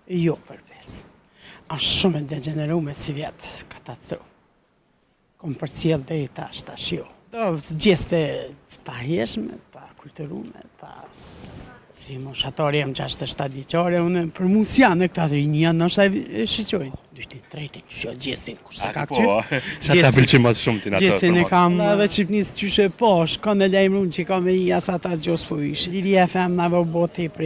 Jo përbes. Është shumë e degenerume si vjetë, katastrofë. Kom përcjell dhe i tash jo. Do gjeste të pahjeshme, pa kulturume, pa si moshatari jam 67 vjeçare, unë për mus janë këta të rinj janë ndoshta e shiqojnë. Dytin, tretin, kjo gjestin kur s'e ka këtyr. Sa ta pëlqen më shumë ti na ato. Gjestin e kam edhe çipnis qyshe posh, kanë lajmëruar që kam i asata gjos po ish. Liria e them na vë botë për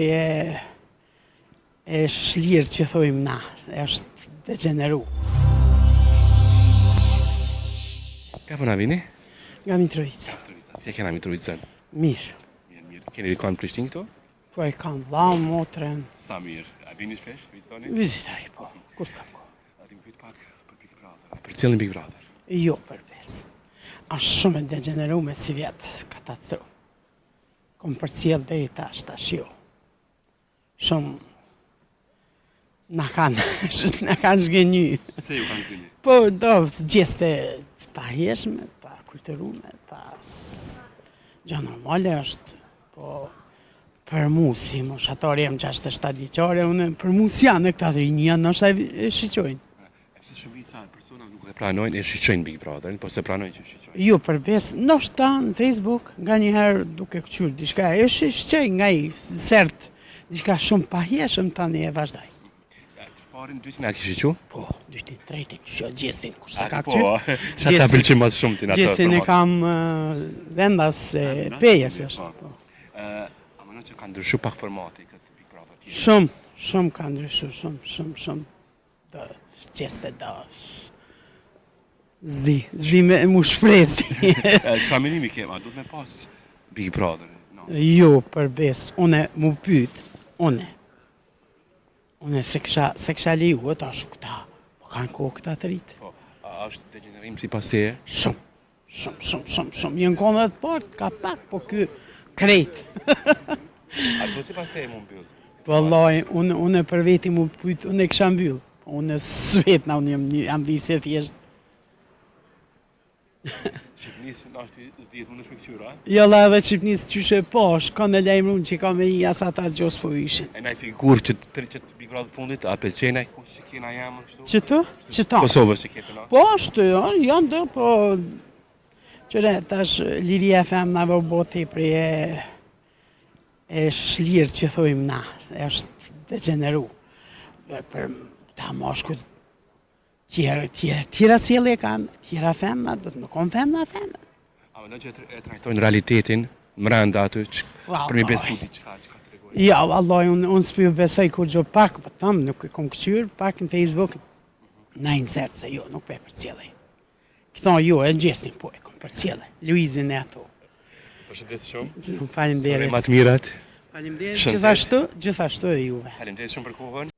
e shlirë që thojmë na, është degeneru. Ka po na vini? Nga Mitrovica. Si e kena Mitrovicën? Mirë. Mirë. Keni kanë në Prishtinë këtu? Po e kam vlau, motrën. Sa mirë. A vini shpesh vizitoni? Vizitaj, po. Kur të kam kohë? A ti më pyet pak për Big Brother. Për cilin Big Brother? Jo përbes. Është shumë e degenerume si vjetë, katastrofë. Kom përcjell dhe i tash jo. Shumë na kanë zgjenjy. Se ju kanë zgjenjy? Po do gjeste të pahjeshme, pa kulturume, pa gjë normale është, po për mu si moshatari jam 67 vjeçare, unë për mu janë këta të rinj janë ndoshta e shiqojnë. Se shumica e persona nuk e pranojnë e shiqojnë Big Brotherin, po se pranojnë që shiqojnë. Jo përbes, ndoshta në Facebook nganjëherë duke këqyr diçka e shiqoj nga i sert diçka shumë pahjeshëm tani e vazhdoj. Parin dytin a kish shiqu? Po, dytin, tretin, kjo gjestin kur s'e ka Po, këqyr. sa ta pëlqen më shumë ti na ato. Gjestin e kam vendas pejes është. Po. A mendon që ka ndryshuar pak formati këtë Big Brother? Shumë ka ndryshuar, shumë. Do gjeste do. Zdi me mu shpresi. Çfarë mendimi ke? A duhet me pas Big Brother? No. Jo, përbes, une mu pyet, une se kisha leju tash këta, po kanë kohë këta të rritë. Po, a është degenerim sipas teje? Shumë. Jënë kohë të partë, ka pak, po ky krejt. A do sipas teje mu mbyll? Vallai, une për veti mu pyet, une kisha mbyll. Une s'vetna, unë jam vise thjesht. Shqipnis është s'dihet më në shpekqyra, a? Jalla edhe Shqipnis qyshe posh, kanë lajmëruar që kam i asata gjos po ishin. E naj figurë që të Big Brother fundit, a pëlqenaj kush që kena jamën kështu? Qëta? Kosovës që kete, no? Po ashtu, janë do, po... Qëre, tash liria e femnave u botë për e shlirë që thojmë na, është degeneru. Për ta moshkut, tjera sjellje kanë, tjera femna, do të më konë femna. A mendon që e trajtojnë realitetin mrenda aty për mi besu diçka që ka tregojnë? Ja, vallai, unë s'pju besoj kur gjo pak, po tam, nuk e kom këqyr, pak në Facebook, na insert se jo, nuk pe përcjellej. Këto jo, e gjestin, po e kom përcjellej, Luizin e ato. Përshëndes shumë. Faleminderit. Më të mirat. Faleminderit, gjithashtu e juve. Faleminderit shumë për kohën.